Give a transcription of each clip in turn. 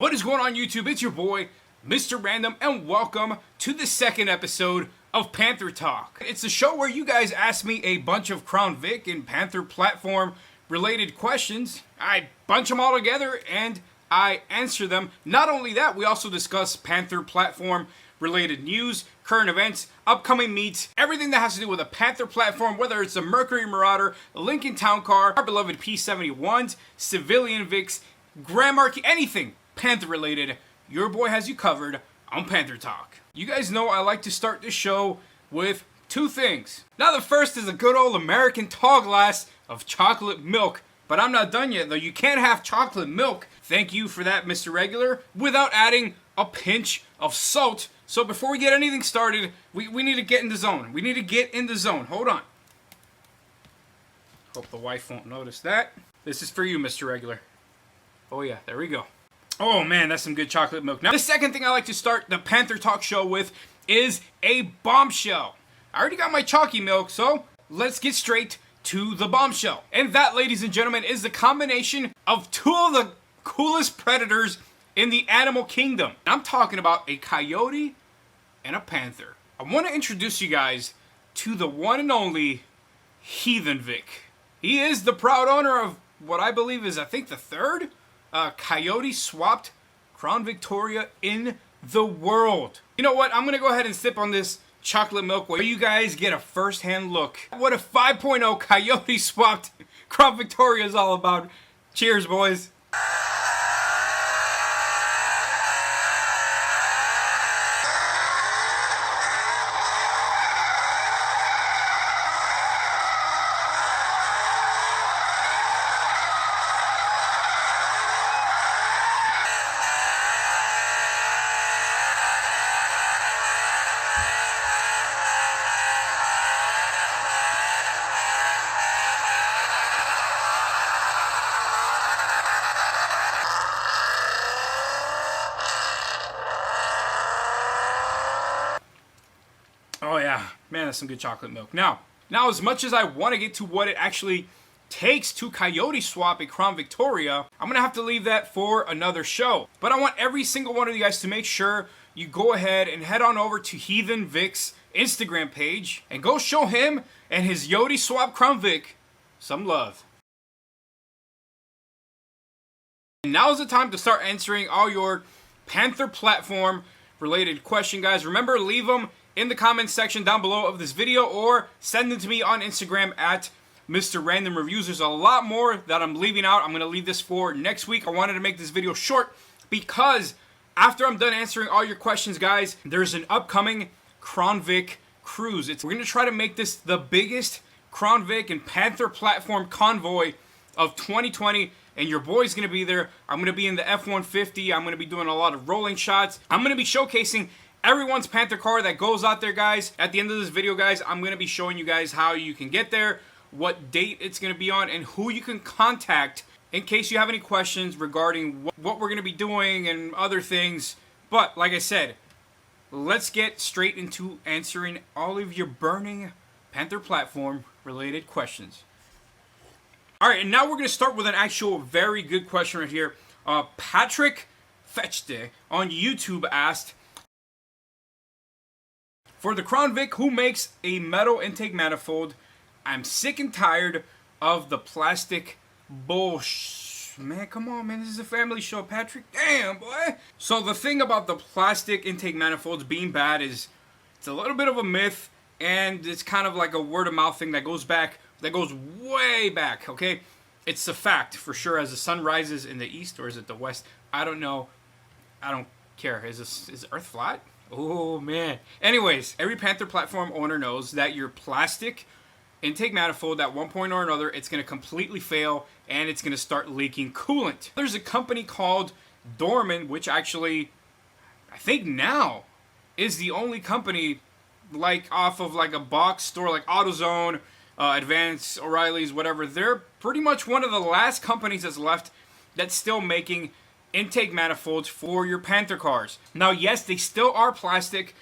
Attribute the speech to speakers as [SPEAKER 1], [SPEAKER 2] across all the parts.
[SPEAKER 1] What is going on YouTube? It's your boy, Mr. Random, and welcome to the second episode of Panther Talk. It's a show where you guys ask me a bunch of Crown Vic and Panther platform related questions. I bunch them all together and I answer them. Not only that, we also discuss Panther platform related news, current events, upcoming meets, everything that has to do with a Panther platform, whether it's a Mercury Marauder, a Lincoln Town Car, our beloved P71s, civilian Vics, Grand Marquis, anything Panther related, your boy has you covered on Panther Talk. You guys know I like to start this show with two things. Now the first is a good old American tall glass of chocolate milk. But I'm not done yet though. You can't have chocolate milk, thank you for that Mr. Regular, without adding a pinch of salt. So before we get anything started, we need to get in the zone. We need to get in the zone. Hold on. Hope the wife won't notice that. This is for you, Mr. Regular. Oh yeah, there we go. Oh man, that's some good chocolate milk. Now, the second thing I like to start the Panther Talk show with is a bombshell. I already got my chalky milk, so let's get straight to the bombshell. And that, ladies and gentlemen, is the combination of two of the coolest predators in the animal kingdom. I'm talking about a coyote and a panther. I want to introduce you guys to the one and only Heathen Vic. He is the proud owner of what I believe is, I think, the third Coyote swapped Crown Victoria in the world. You know what? I'm going to go ahead and sip on this chocolate milk where you guys get a first-hand look at what a 5.0 Coyote swapped Crown Victoria is all about. Cheers, boys. Oh yeah, man, that's some good chocolate milk. Now, as much as I want to get to what it actually takes to Coyote swap a Crown Victoria, I'm going to have to leave that for another show. But I want every single one of you guys to make sure you go ahead and head on over to Heathen Vic's Instagram page and go show him and his Yodi swap Crown Vic some love. And now is the time to start answering all your Panther platform related questions, guys. Remember, leave them in the comments section down below of this video or send them to me on Instagram at Mr. Random Reviews. There's a lot more that I'm leaving out. I'm going to leave this for next week. I wanted to make this video short because after I'm done answering all your questions, guys, there's an upcoming Crown Vic cruise. We're going to try to make this the biggest Crown Vic and Panther platform convoy of 2020, and your boy's going to be there. I'm going to be in the F-150. I'm going to be doing a lot of rolling shots. I'm going to be showcasing everyone's Panther car that goes out there, guys. At the end of this video, guys, I'm going to be showing you guys how you can get there, what date it's going to be on, and who you can contact in case you have any questions regarding what we're going to be doing and other things. But, like I said, let's get straight into answering all of your burning Panther platform related questions. Alright, and now we're going to start with an actual very good question right here. Patrick Fetchte on YouTube asked, for the Crown Vic, who makes a metal intake manifold? I'm sick and tired of the plastic bullshit. Man, come on, man. This is a family show, Patrick. Damn, boy. So the thing about the plastic intake manifolds being bad is it's a little bit of a myth, and it's kind of like a word-of-mouth thing that goes way back, okay? It's a fact, for sure, as the sun rises in the east, or is it the west? I don't know. I don't care. Is Earth flat? Oh, man. Anyways, every Panther platform owner knows that your plastic intake manifold, at one point or another, it's going to completely fail, and it's going to start leaking coolant. There's a company called Dorman, which actually, I think now, is the only company, like, off of, like, a box store, like AutoZone, Advance, O'Reilly's, whatever. They're pretty much one of the last companies that's left that's still making intake manifolds for your Panther cars. Now, yes, they still are plastic,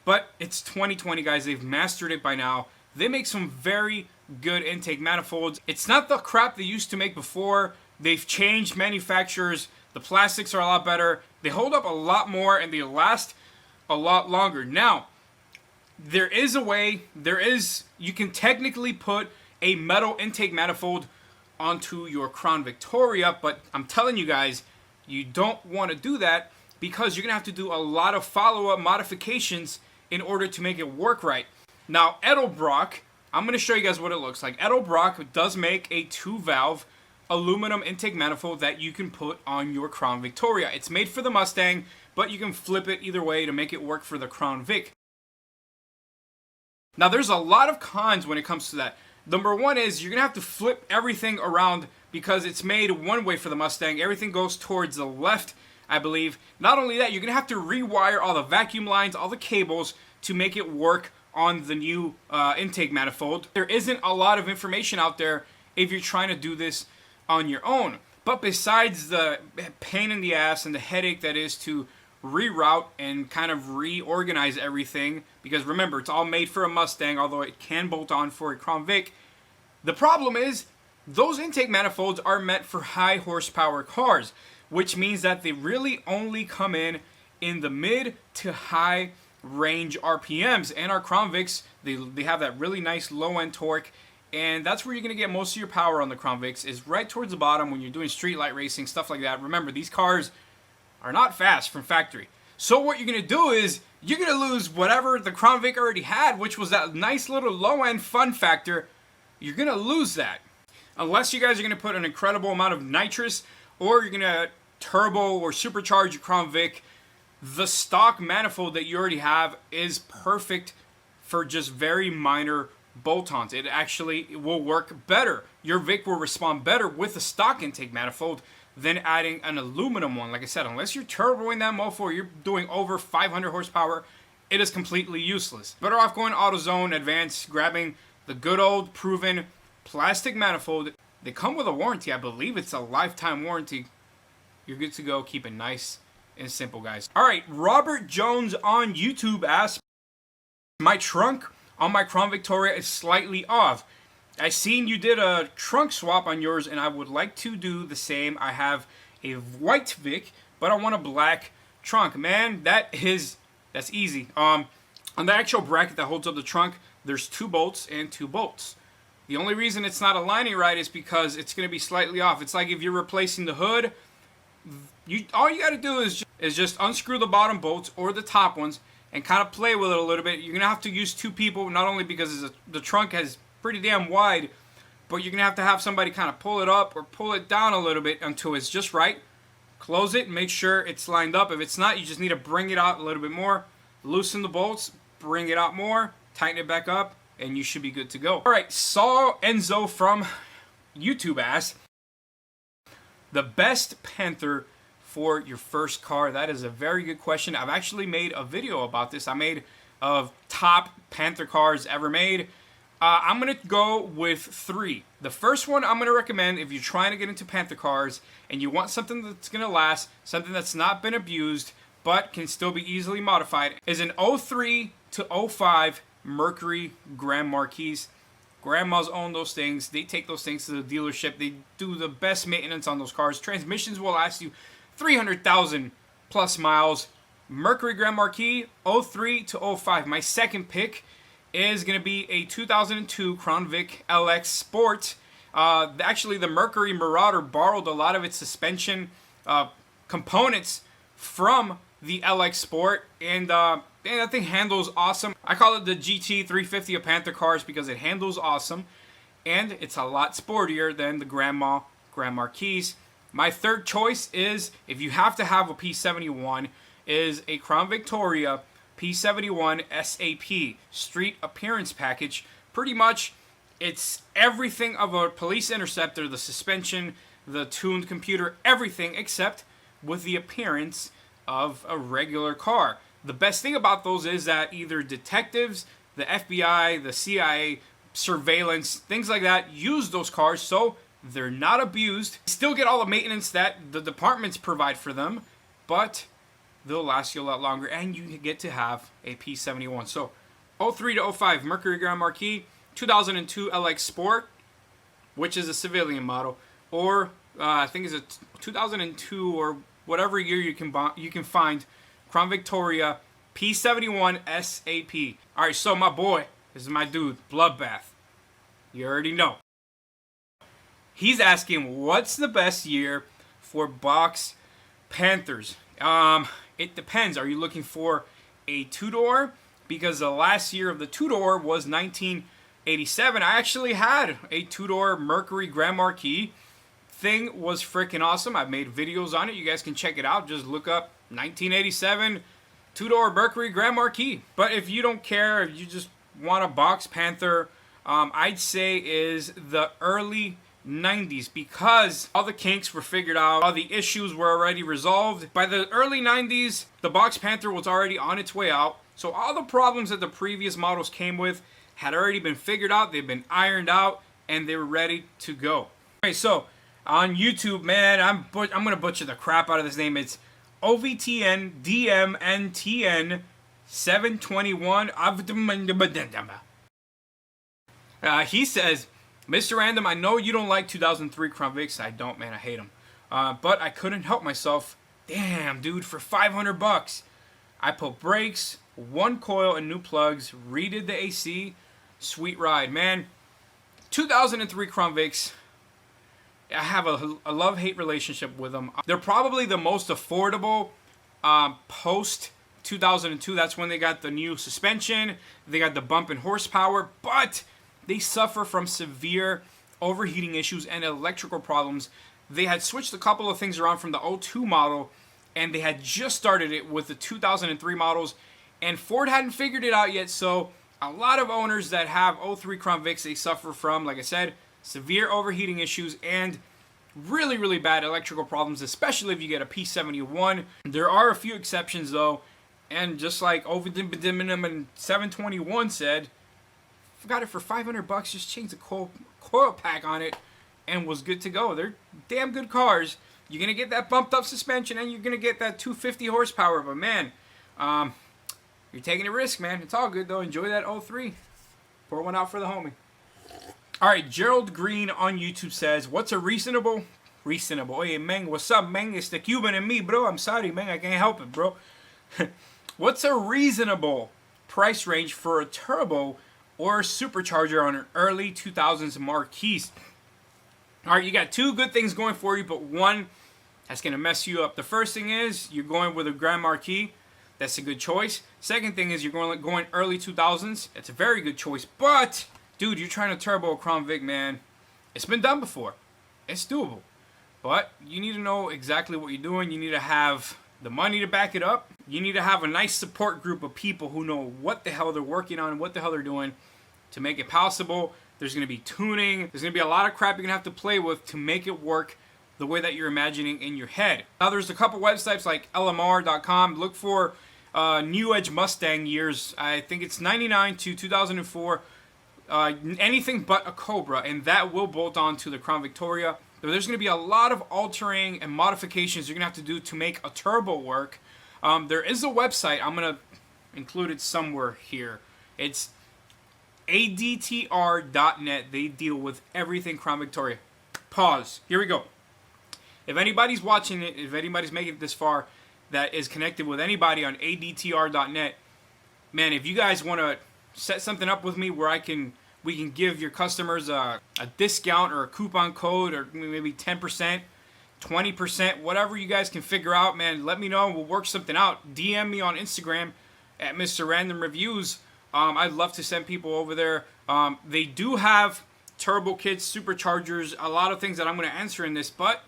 [SPEAKER 1] but it's 2020, guys. They've mastered it by now. They make some very good intake manifolds. It's not the crap they used to make before. They've changed manufacturers. The plastics are a lot better. They hold up a lot more and they last a lot longer. Now, there is a way, you can technically put a metal intake manifold onto your Crown Victoria, but I'm telling you guys, you don't want to do that because you're going to have to do a lot of follow-up modifications in order to make it work right. Now, Edelbrock, I'm going to show you guys what it looks like. Edelbrock does make a 2-valve aluminum intake manifold that you can put on your Crown Victoria. It's made for the Mustang, but you can flip it either way to make it work for the Crown Vic. Now, there's a lot of cons when it comes to that. Number one is you're going to have to flip everything around because it's made one way for the Mustang. Everything goes towards the left, I believe. Not only that, you're going to have to rewire all the vacuum lines, all the cables to make it work on the new intake manifold. There isn't a lot of information out there if you're trying to do this on your own. But besides the pain in the ass and the headache that is to reroute and kind of reorganize everything, because remember, it's all made for a Mustang, although it can bolt on for a Crown Vic. The problem is those intake manifolds are meant for high horsepower cars, which means that they really only come in the mid to high range RPMs, and our Crown Vics, they have that really nice low end torque, and that's where you're going to get most of your power on the Crown Vics, is right towards the bottom when you're doing street light racing, stuff like that. Remember, these cars are not fast from factory. So what you're going to do is you're going to lose whatever the Crown Vic already had, which was that nice little low-end fun factor. You're going to lose that. Unless you guys are going to put an incredible amount of nitrous, or you're going to turbo or supercharge your Crown Vic. The stock manifold that you already have is perfect for just very minor bolt-ons. It actually will work better. Your Vic will respond better with a stock intake manifold than adding an aluminum one. Like I said, unless you're turboing that mofo or you're doing over 500 horsepower, it is completely useless. Better off going AutoZone Advanced, grabbing the good old proven plastic manifold. They come with a warranty. I believe it's a lifetime warranty. You're good to go. Keep it nice and simple, guys. All right, Robert Jones on YouTube asks, my trunk on my Crown Victoria is slightly off. I seen you did a trunk swap on yours, and I would like to do the same. I have a white Vic, but I want a black trunk. Man, that's easy. On the actual bracket that holds up the trunk, there's 2 bolts and 2 bolts. The only reason it's not aligning right is because it's going to be slightly off. It's like if you're replacing the hood, all you got to do is just unscrew the bottom bolts or the top ones and kind of play with it a little bit. You're going to have to use 2 people, not only because the trunk has pretty damn wide, but you're going to have somebody kind of pull it up or pull it down a little bit until it's just right. Close it and make sure it's lined up. If it's not, you just need to bring it out a little bit more, loosen the bolts, bring it out more, tighten it back up, and you should be good to go. All right, Saul Enzo from YouTube asks, the best Panther for your first car? That is a very good question. I've actually made a video about this. I made of top Panther cars ever made. I'm going to go with 3. The first one I'm going to recommend if you're trying to get into Panther cars and you want something that's going to last, something that's not been abused but can still be easily modified, is an 03 to 05 Mercury Grand Marquis. Grandmas own those things. They take those things to the dealership. They do the best maintenance on those cars. Transmissions will last you 300,000 plus miles. Mercury Grand Marquis 03 to 05. My second pick is going to be a 2002 Crown Vic LX Sport. Actually, the Mercury Marauder borrowed a lot of its suspension components from the LX Sport, and that thing handles awesome. I call it the GT 350 of Panther cars because it handles awesome, and it's a lot sportier than the Grand Marquis. My third choice is, if you have to have a P71, is a Crown Victoria P71 SAP, Street Appearance Package. Pretty much, it's everything of a police interceptor, the suspension, the tuned computer, everything except with the appearance of a regular car. The best thing about those is that either detectives, the FBI, the CIA, surveillance, things like that, use those cars, so they're not abused. Still get all the maintenance that the departments provide for them, but they'll last you a lot longer, and you get to have a P71. So 03 to 05 Mercury Grand Marquis, 2002 LX Sport, which is a civilian model, or I think it's a 2002 or whatever year you can find Crown Victoria P71 SAP. All right, so my boy, this is my dude, Bloodbath. You already know. He's asking, what's the best year for box Panthers? It depends. Are you looking for a two-door? Because the last year of the two-door was 1987. I actually had a two-door Mercury Grand Marquis. Thing was freaking awesome. I've made videos on it. You guys can check it out. Just look up 1987 two-door Mercury Grand Marquis. But if you don't care, if you just want a box Panther, I'd say is the early 90s, because all the kinks were figured out, all the issues were already resolved. By the early 90s, the box Panther was already on its way out. So all the problems that the previous models came with had already been figured out. They've been ironed out, and they were ready to go. Okay, so on YouTube, man, I'm gonna butcher the crap out of this name. It's OVTN DMNTN 721. He says, Mr. Random, I know you don't like 2003 Crown Vics. I don't, man. I hate them. But I couldn't help myself. Damn, dude, for $500, I put brakes, one coil, and new plugs, redid the AC. Sweet ride, man. 2003 Crown Vics, I have a love-hate relationship with them. They're probably the most affordable post 2002. That's when they got the new suspension. They got the bump in horsepower, but they suffer from severe overheating issues and electrical problems. They had switched a couple of things around from the 02 model, and they had just started it with the 2003 models, and Ford hadn't figured it out yet. So a lot of owners that have 03 Crown Vics, they suffer from, like I said, severe overheating issues and really, really bad electrical problems, especially if you get a P71. There are a few exceptions, though, and just like OVTN and 721 said, got it for $500, just changed the coil pack on it, and was good to go. They're damn good cars. You're going to get that bumped up suspension, and you're going to get that 250 horsepower, but man, you're taking a risk, man. It's all good, though. Enjoy that 03. Pour one out for the homie. All right, Gerald Green on YouTube says, what's a reasonable? Hey, man, what's up, man? It's the Cuban and me, bro. I'm sorry, man. I can't help it, bro. What's a reasonable price range for a turbo or supercharger on an early 2000s Marquis? All right, you got two good things going for you, but one that's going to mess you up. The first thing is you're going with a Grand Marquis. That's a good choice. Second thing is you're going early 2000s. That's a very good choice. But, dude, you're trying to turbo a Crown Vic, man. It's been done before. It's doable. But you need to know exactly what you're doing. You need to have the money to back it up. You need to have a nice support group of people who know what the hell they're working on and what the hell they're doing to make it possible. There's going to be tuning. There's going to be a lot of crap you're going to have to play with to make it work the way that you're imagining in your head. Now, there's a couple websites like LMR.com. Look for New Edge Mustang years. I think it's 99 to 2004. Anything but a Cobra, and that will bolt on to the Crown Victoria. So there's going to be a lot of altering and modifications you're going to have to do to make a turbo work. There is a website. I'm going to include it somewhere here. It's adtr.net. They deal with everything Crown Victoria. Pause. Here we go. If anybody's watching it, if anybody's making it this far that is connected with anybody on adtr.net, man, if you guys want to set something up with me where we can give your customers a discount or a coupon code or maybe 10%, 20%, whatever you guys can figure out, man, let me know. We'll work something out. DM me on Instagram at Mr. Random Reviews. I'd love to send people over there. They do have turbo kits, superchargers, a lot of things that I'm going to answer in this, but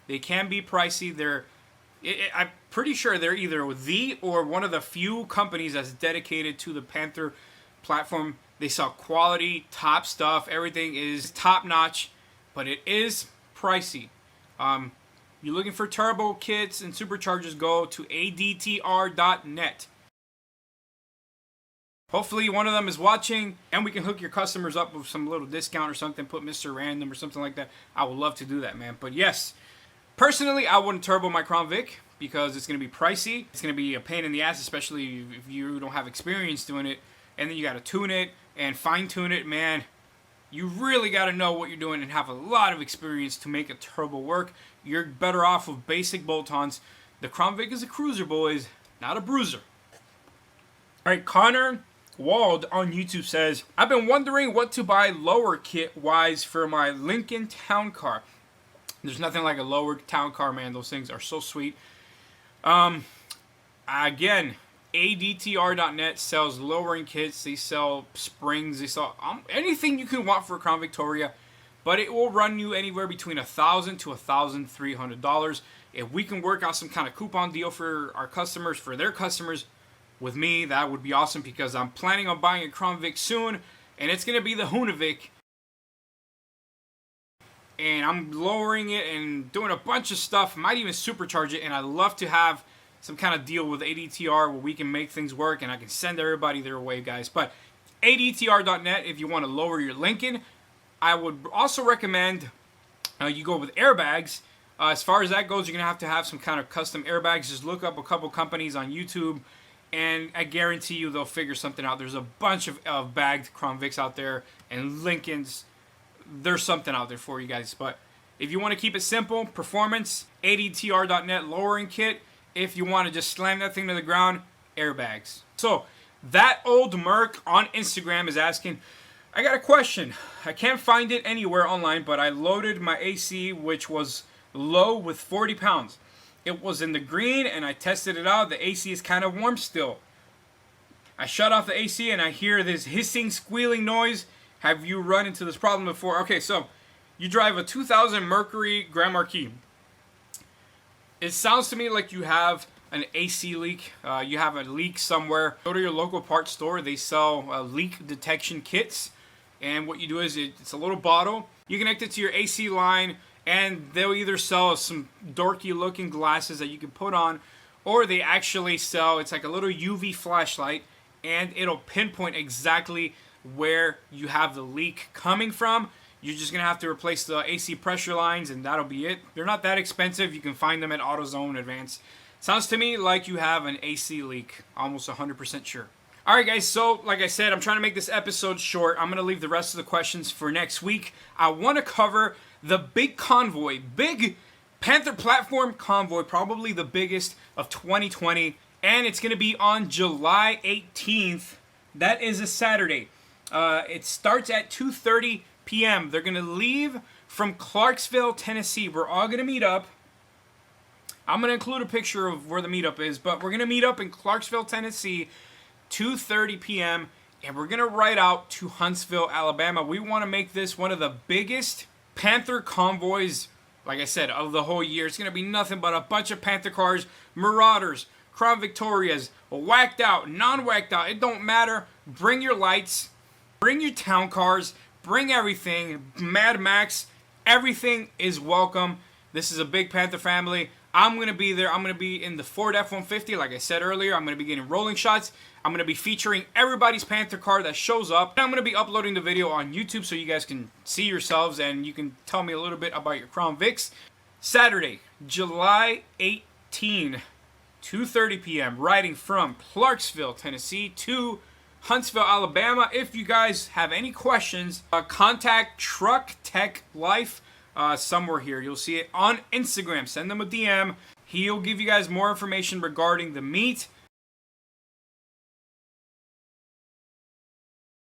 [SPEAKER 1] they can be pricey. I'm pretty sure they're either the or one of the few companies that's dedicated to the Panther platform. They sell quality, top stuff. Everything is top notch, but it is pricey. You're looking for turbo kits and superchargers, go to adtr.net. Hopefully one of them is watching, and we can hook your customers up with some little discount or something, put Mr. Random or something like that. I would love to do that, man. But yes, personally, I wouldn't turbo my Crown Vic because it's going to be pricey. It's going to be a pain in the ass, especially if you don't have experience doing it. And then you got to tune it and fine-tune it, man. you really got to know what you're doing and have a lot of experience to make a turbo work. You're better off with basic bolt-ons. The Crown Vic is a cruiser, boys, not a bruiser. All right, Connor Wald on YouTube says, I've been wondering what to buy lower kit-wise for my Lincoln Town Car. There's nothing like a lower town car, man. Those things are so sweet. Again, ADTR.net sells lowering kits. They sell springs. They sell anything you can want for a Crown Victoria, but it will run you anywhere between $1,000 to $1,300. If we can work out some kind of coupon deal for our customers, for their customers, with me, that would be awesome, because I'm planning on buying a Crown Vic soon, and it's going to be the Hunavik. And I'm lowering it and doing a bunch of stuff. Might even supercharge it, and I'd love to have some kind of deal with ADTR where we can make things work, and I can send everybody their way, guys. But ADTR.net, if you want to lower your Lincoln. I would also recommend you go with airbags. As far as that goes, you're going to have some kind of custom airbags. Just look up a couple companies on YouTube, and I guarantee you they'll figure something out. There's a bunch of bagged Crown Vics out there, and Lincolns. There's something out there for you guys. But if you want to keep it simple, performance, ADTR.net lowering kit. If you want to just slam that thing to the ground, airbags. So, that old Merc on Instagram is asking, I got a question. I can't find it anywhere online, but I loaded my AC, which was low, with 40 pounds. It was in the green, and I tested it out. The AC is kind of warm still. I shut off the AC, and I hear this hissing, squealing noise. Have you run into this problem before? Okay, so you drive a 2000 Mercury Grand Marquis. It sounds to me like you have an AC leak. You have a leak somewhere. Go to your local parts store. They sell leak detection kits. And what you do is it's a little bottle. You connect it to your AC line, and they'll either sell some dorky looking glasses that you can put on, or they actually sell, it's like a little UV flashlight, and it'll pinpoint exactly where you have the leak coming from. You're just going to have to replace the AC pressure lines, and that'll be it. They're not that expensive. You can find them at AutoZone Advance. Sounds to me like you have an AC leak. Almost 100% sure. Alright guys, so like I said, I'm trying to make this episode short. I'm going to leave the rest of the questions for next week. I want to cover the big convoy, big Panther platform convoy, probably the biggest of 2020. And it's going to be on July 18th. That is a Saturday. It starts at 2:30 p.m. They're going to leave from Clarksville, Tennessee. We're all going to meet up. I'm going to include a picture of where the meetup is, but we're going to meet up in Clarksville, Tennessee, 2:30 p.m., and we're going to ride out to Huntsville, Alabama. We want to make this one of the biggest Panther convoys, like I said, of the whole year. It's going to be nothing but a bunch of Panther cars, Marauders, Crown Victorias, whacked out, non-whacked out. It don't matter. Bring your lights. Bring your town cars. Bring everything. Mad Max. Everything is welcome. This is a big Panther family. I'm going to be there. I'm going to be in the Ford F-150, like I said earlier. I'm going to be getting rolling shots. I'm going to be featuring everybody's Panther car that shows up. And I'm going to be uploading the video on YouTube so you guys can see yourselves and you can tell me a little bit about your Crown Vics. Saturday, July 18, 2:30 p.m., riding from Clarksville, Tennessee to Huntsville, Alabama. If you guys have any questions, contact Truck Tech Life somewhere here. You'll see it on Instagram. Send them a DM. He'll give you guys more information regarding the meet.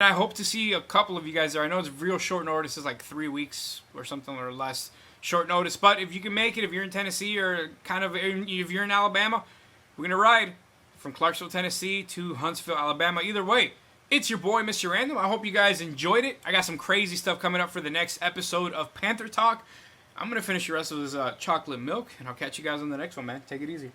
[SPEAKER 1] I hope to see a couple of you guys there. I know it's real short notice. It's like 3 weeks or something or less short notice. But if you can make it, if you're in Tennessee or if you're in Alabama, we're going to ride from Clarksville, Tennessee to Huntsville, Alabama. Either way, it's your boy, Mr. Random. I hope you guys enjoyed it. I got some crazy stuff coming up for the next episode of Panther Talk. I'm going to finish the rest of this chocolate milk, and I'll catch you guys on the next one, man. Take it easy.